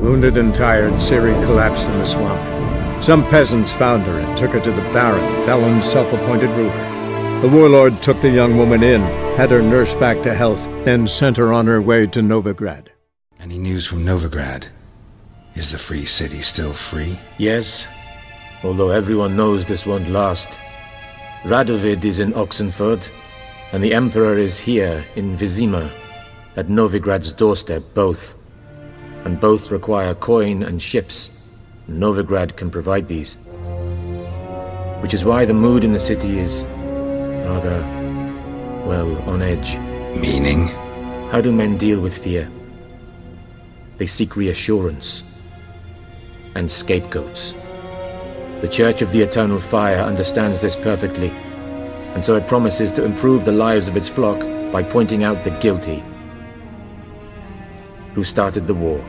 Wounded and tired, Ciri collapsed in the swamp. Some peasants found her and took her to the Baron, Velen's self-appointed ruler. The warlord took the young woman in, had her nursed back to health, then sent her on her way to Novigrad. Any news from Novigrad? Is the free city still free? Yes, although everyone knows this won't last. Radovid is in Oxenfurt, and the Emperor is here in Vizima, at Novigrad's doorstep, both. And both require coin and ships. Novigrad can provide these. Which is why the mood in the city is rather, well, on edge. Meaning? How do men deal with fear? They seek reassurance and scapegoats. The Church of the Eternal Fire understands this perfectly, and so it promises to improve the lives of its flock by pointing out the guilty. Who started the war?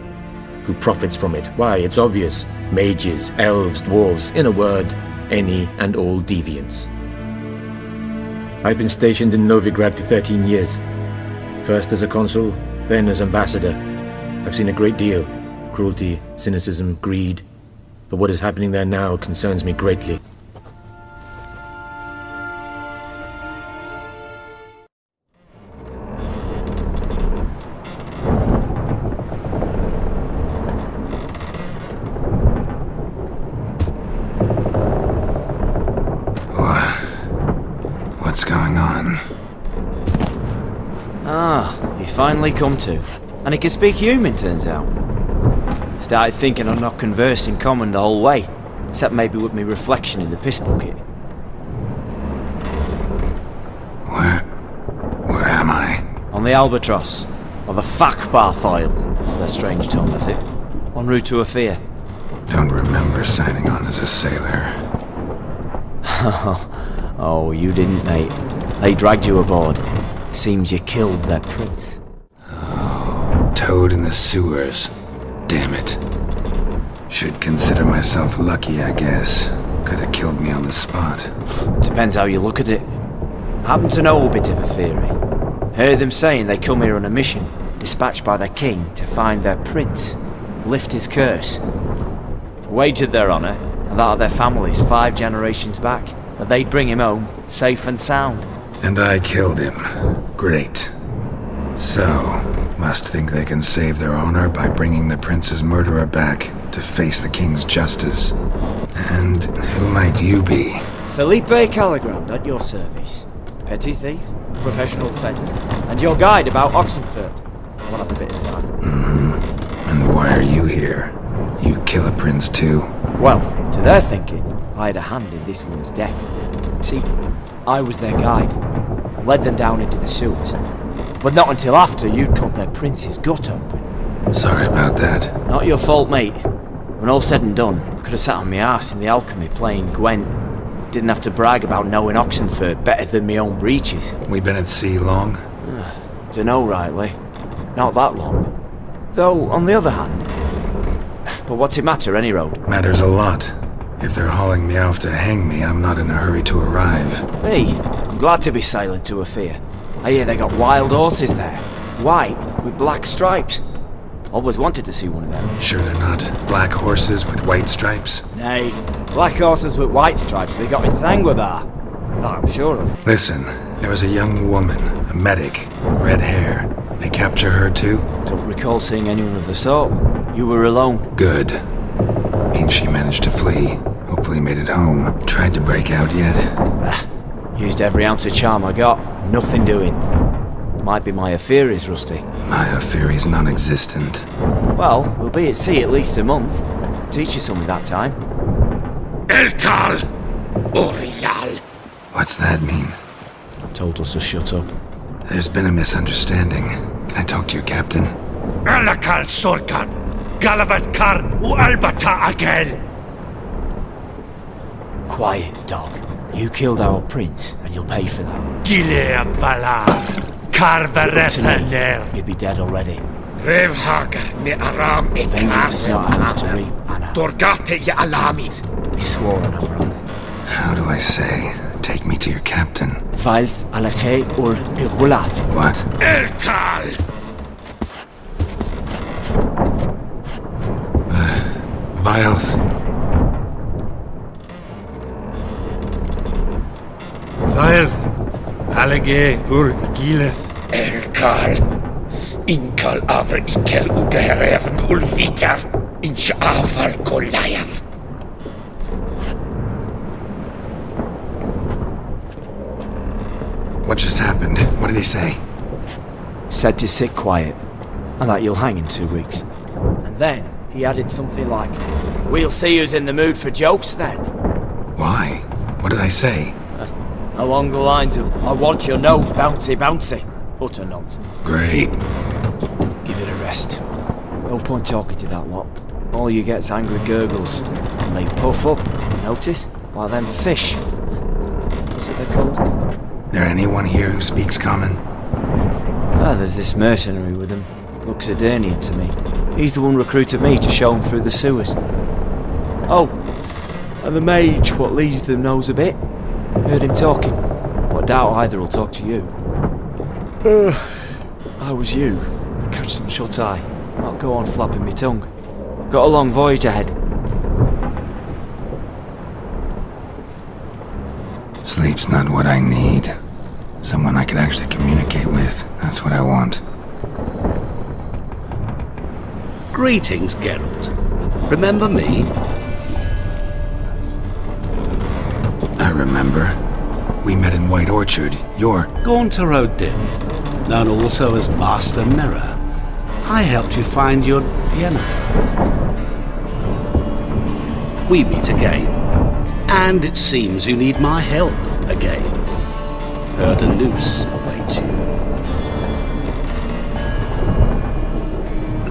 Who profits from it? Why, it's obvious. Mages, elves, dwarves, in a word, any and all deviants. I've been stationed in Novigrad for 13 years. First as a consul, then as ambassador. I've seen a great deal. Cruelty, cynicism, greed. But what is happening there now concerns me greatly. What's going on? Ah, he's finally come to. And he can speak human, turns out. Started thinking I'd not conversed in common the whole way, except maybe with me reflection in the piss bucket. Where am I? On the Albatross, or the Fakbarthoil, as their strange tongue has it. En route to Ophir. Don't remember signing on as a sailor. Oh, you didn't, mate. They dragged you aboard. Seems you killed their prince. Oh, toad in the sewers. Damn it. Should consider myself lucky, I guess. Could have killed me on the spot. Depends how you look at it. I happen to know a bit of a theory. Heard them saying they come here on a mission, dispatched by their king to find their prince, lift his curse. Wagered their honour, and that of their families 5 generations back, that they'd bring him home, safe and sound. And I killed him. Great. So, must think they can save their honor by bringing the prince's murderer back to face the king's justice. And who might you be? Felipe Caligrand at your service. Petty thief, professional fence, and your guide about Oxenfurt. We'll have a bit of time. And why are you here? You kill a prince too? Well, to their thinking, I had a hand in this one's death. See, I was their guide. Led them down into the sewers. But not until after you'd cut their prince's gut open. Sorry about that. Not your fault, mate. When all said and done, I could have sat on my arse in the alchemy playing Gwent. Didn't have to brag about knowing Oxenfurt better than my own breeches. We been at sea long? Dunno rightly. Not that long. Though, on the other hand... But what's it matter, any road? Matters a lot. If they're hauling me off to hang me, I'm not in a hurry to arrive. Me? I'm glad to be sailing to Ophir. I hear they got wild horses there. White, with black stripes. Always wanted to see one of them. Sure they're not black horses with white stripes? Nay, black horses with white stripes they got in Sanguibar. That I'm sure of. Listen, there was a young woman, a medic, red hair. They capture her too? Don't recall seeing anyone of the sort. You were alone. Good. Means she managed to flee. Hopefully made it home. Tried to break out yet? Used every ounce of charm I got. Nothing doing. Might be my Ophiri's rusty. My Ophiri's non-existent. Well, we'll be at sea at least a month. Teach you something that time. Elkal! Orial! What's that mean? Told us to shut up. There's been a misunderstanding. Can I talk to your captain? Alakal Sorkan! Galavat Kar u Albata Agel! Quiet, dog. You killed our prince, and you'll pay for that. Gileam Valar! Karvarethaner! You'd be dead already. Revhagar ne Aram Vengeance is not ours to reap, Anna. Dorgate ya Alami! We swore on our honor. How do I say? Take me to your captain. Valth Alakhe ur Igulath. What? Elkal! Filth. Filth. Alege ur igileth. Elkal. Inkal avr ikel ugeherevn ulvitar. Inch aval Goliath. What just happened? What did he say? Said to sit quiet, and that you'll hang in 2 weeks. And then he added something like, "We'll see who's in the mood for jokes then." Why? What did I say? Along the lines of, "I want your nose bouncy bouncy." Utter nonsense. Great. Give it a rest. No point talking to that lot. All you get's angry gurgles. And they puff up, notice? Like them fish. What's it they're called? There anyone here who speaks common? There's this mercenary with him. Looks Adernian to me. He's the one recruited me to show him through the sewers. Oh, and the mage what leads them knows a bit. Heard him talking, but I doubt either will talk to you. I was you. Catch some shut-eye. Not go on flapping me tongue. Got a long voyage ahead. Sleep's not what I need. Someone I could actually communicate with. That's what I want. Greetings, Geralt. Remember me? I remember. We met in White Orchard. You're... Gaunter O'Din, known also as Master Mirror. I helped you find your Yennefer. We meet again. And it seems you need my help again. Heard a noose awaits you.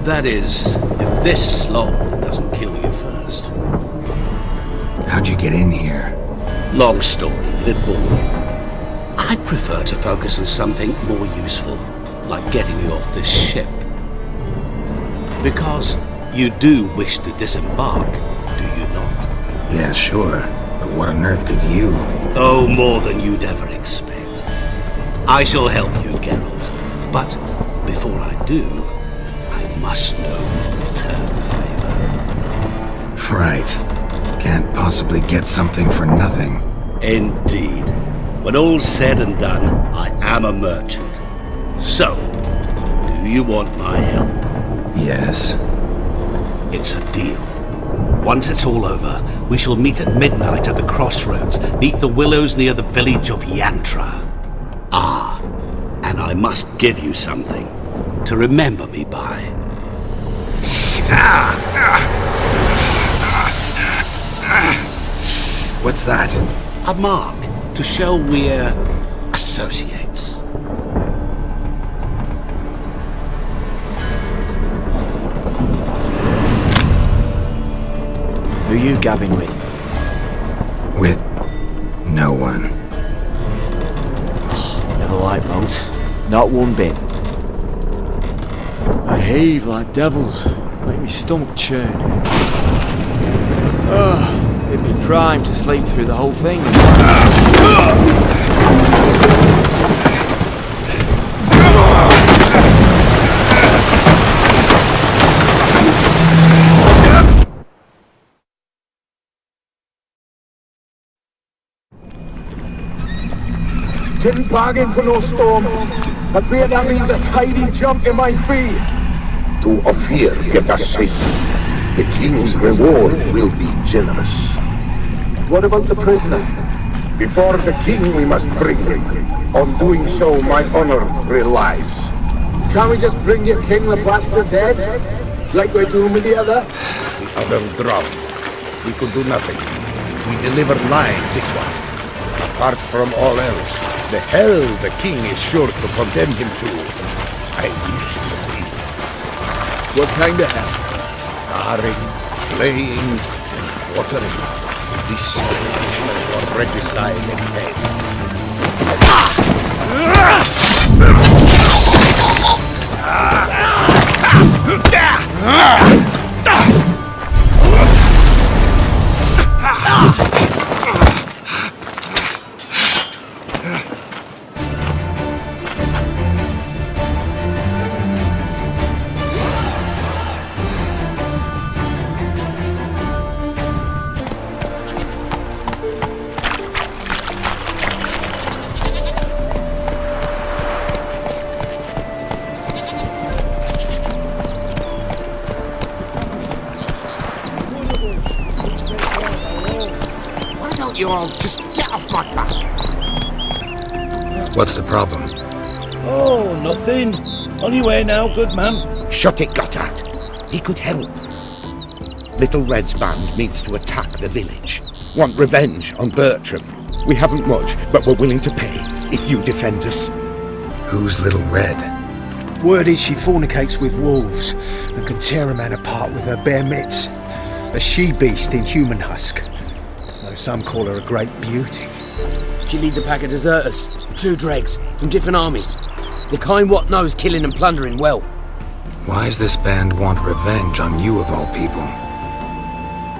That is, if this slop doesn't kill you first. How'd you get in here? Long story, it'd bore you. I'd prefer to focus on something more useful, like getting you off this ship. Because you do wish to disembark, do you not? Yeah, sure. But what on earth could you? Oh, more than you'd ever expect. I shall help you, Geralt. But before I do, I must know who return the favor. Right. Can't possibly get something for nothing. Indeed. When all's said and done, I am a merchant. So, do you want my help? Yes. It's a deal. Once it's all over, we shall meet at midnight at the crossroads, neath the willows near the village of Yantra. Ah, and I must give you something to remember me by. What's that? A mark to show we're associates. Who you gabbing with? With no one. Never liked boats. Not one bit. I heave like devils. Make me stomach churn. It'd be prime to sleep through the whole thing. Didn't bargain for no storm. I fear that means a tidy jump in my fee. To Ophir get us safe. The king's reward will be generous. What about the prisoner? Before the king we must bring him. On doing so my honor relies. Can't we just bring your king the bastard's head? Like we're doing with the other? The other drowned. We could do nothing. We delivered lying this one. Apart from all else, the hell the king is sure to condemn him to. I wish to see. What kind of hell? Tarring, flaying, and watering. This punishment for regicide and tales. you all just get off my back? What's the problem? Oh, nothing. On your way now, good man. Shut it, Gotthard. He could help. Little Red's band means to attack the village. Want revenge on Bertram. We haven't much, but we're willing to pay if you defend us. Who's Little Red? Word is she fornicates with wolves and can tear a man apart with her bare mitts. A she-beast in human husk. Though some call her a great beauty. She leads a pack of deserters, true dregs, from different armies. The kind what knows killing and plundering well. Why does this band want revenge on you of all people?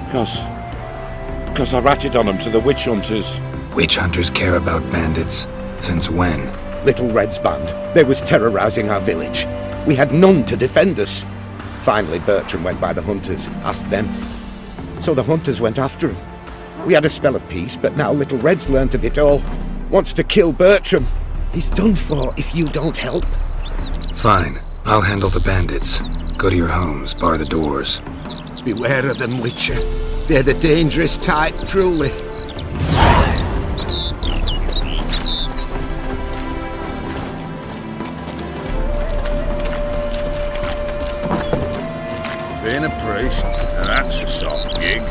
Because I ratted on them to the witch hunters. Witch hunters care about bandits? Since when? Little Red's band. They was terrorising our village. We had none to defend us. Finally, Bertram went by the hunters, asked them. So the hunters went after him. We had a spell of peace, but now Little Red's learnt of it all. Wants to kill Bertram. He's done for if you don't help. Fine. I'll handle the bandits. Go to your homes, bar the doors. Beware of them, Witcher. They're the dangerous type, truly. Being a priest, now that's a soft gig.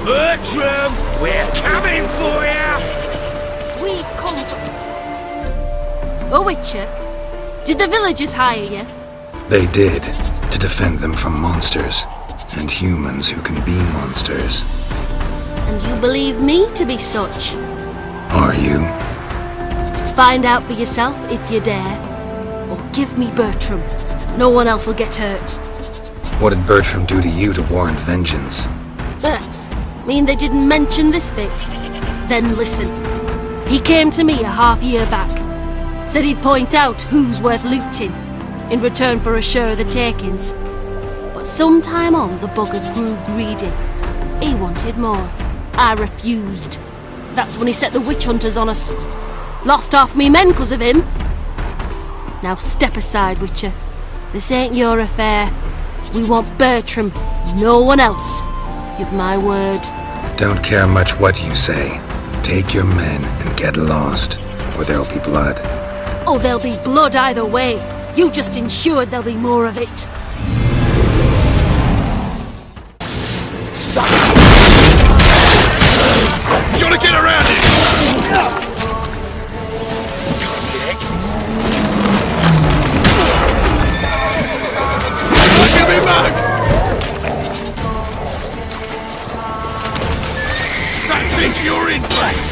Bertram, we're coming for you! We've come. Oh, Witcher, did the villagers hire you? They did, to defend them from monsters, and humans who can be monsters. And you believe me to be such? Are you? Find out for yourself if you dare. Or give me Bertram. No one else will get hurt. What did Bertram do to you to warrant vengeance? Mean they didn't mention this bit? Then listen. He came to me a half-year back. Said he'd point out who's worth looting, in return for a share of the takings. But sometime on, the bugger grew greedy. He wanted more. I refused. That's when he set the witch hunters on us. Lost half me men 'cause of him. Now step aside, Witcher. This ain't your affair. We want Bertram, no one else. Give my word. Don't care much what you say. Take your men and get lost, or there'll be blood. Oh, there'll be blood either way. You just ensured there'll be more of it. Gotta get around it! Give me back! That's it, you're in fact!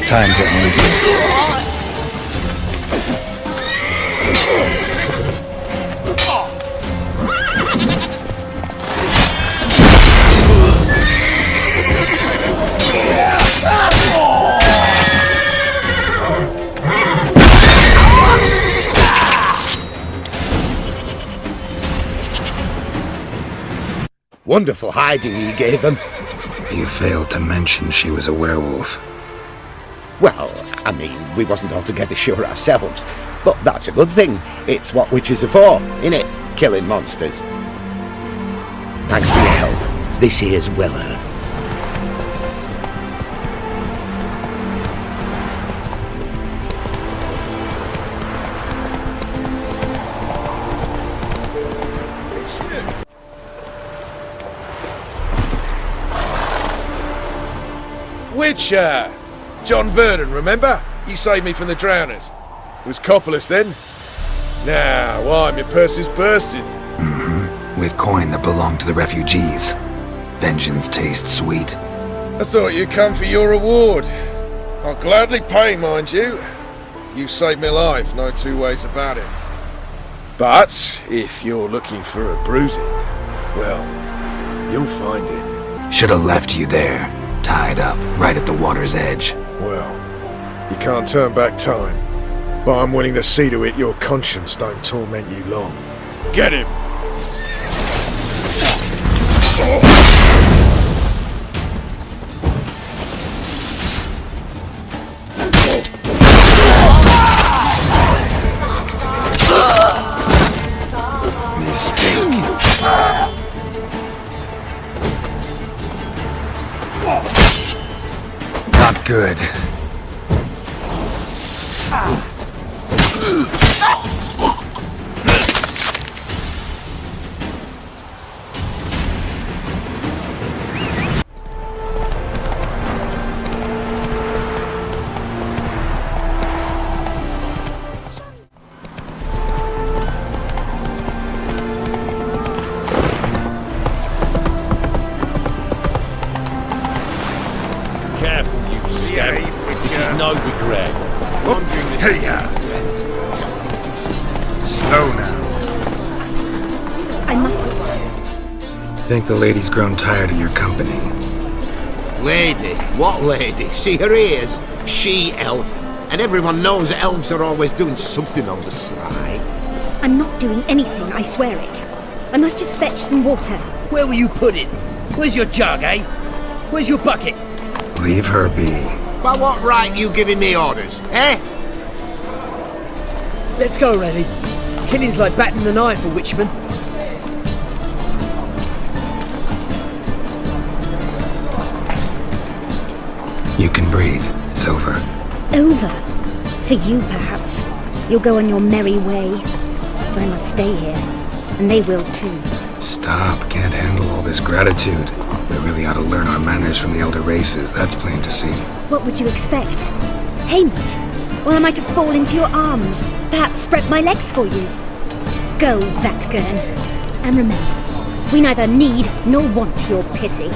Time's up, movie. Wonderful hiding you gave them. You failed to mention she was a werewolf. Well, I mean, we wasn't altogether sure ourselves. But that's a good thing. It's what witches are for, innit? Killing monsters. Thanks for your help. This here's well earned. Witcher! John Verdon, remember? You saved me from the drowners. It was Coppolis then. Now, why, my purse is bursting. Mm-hmm. With coin that belonged to the refugees. Vengeance tastes sweet. I thought you'd come for your reward. I'll gladly pay, mind you. You saved my life, no two ways about it. But if you're looking for a bruising, well, you'll find it. Should have left you there, tied up, right at the water's edge. Well, you can't turn back time. But I'm willing to see to it your conscience don't torment you long. Get him! Not good. Careful, you scab. This is Novigrad. Hey-ya! Slow now. I must be. Think the lady's grown tired of your company. Lady? What lady? See her ears? She-elf. And everyone knows elves are always doing something on the sly. I'm not doing anything, I swear it. I must just fetch some water. Where will you put it? Where's your jug, eh? Where's your bucket? Leave her be. By what right you giving me orders, eh? Let's go, Reddy. Killing's like batting an eye for witchmen. You can breathe. It's over. Over? For you, perhaps. You'll go on your merry way. But I must stay here. And they will too. Stop. Can't handle all this gratitude. We really ought to learn our manners from the elder races. That's plain to see. What would you expect? Payment? Or am I to fall into your arms? Perhaps spread my legs for you? Go, Vatgern. And remember, we neither need nor want your pity.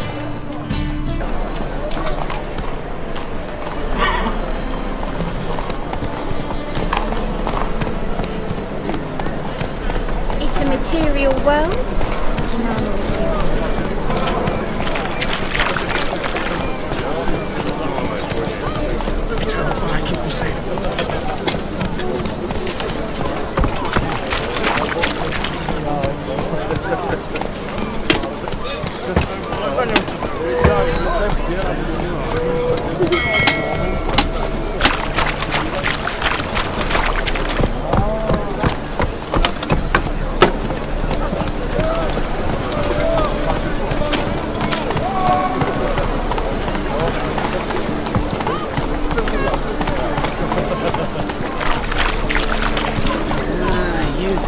It's a material world.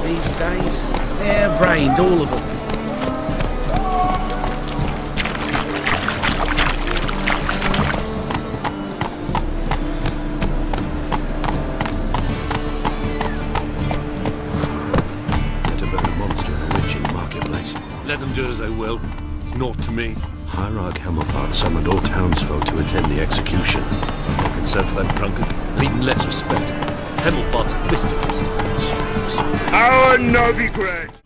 These days, hair-brained, all of them. Better burn a monster and a witch in the marketplace. Let them do as they will. It's naught to me. Hierarch Hammerfart summoned all townsfolk to attend the execution. No concern for that drunkard, and even less respect. Hammerfart's a fisticist. Our Novigrad!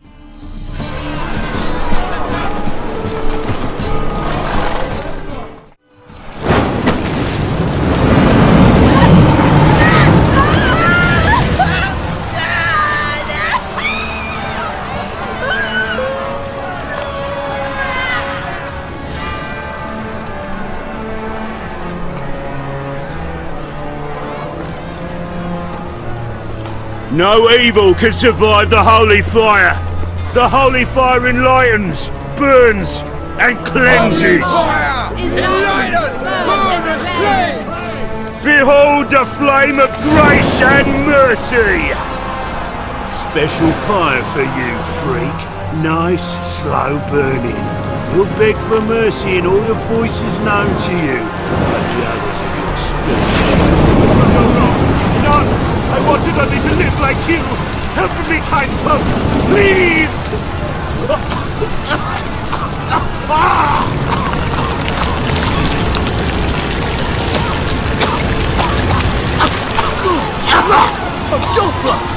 No evil can survive the holy fire. The holy fire enlightens, burns, and cleanses. Behold the flame of grace and mercy. Special fire for you, freak. Nice, slow burning. You'll beg for mercy in all the voices known to you, like the others of your species. None! I wanted only to live like you! Help me, kind folk! Please! Slug! A Doppler!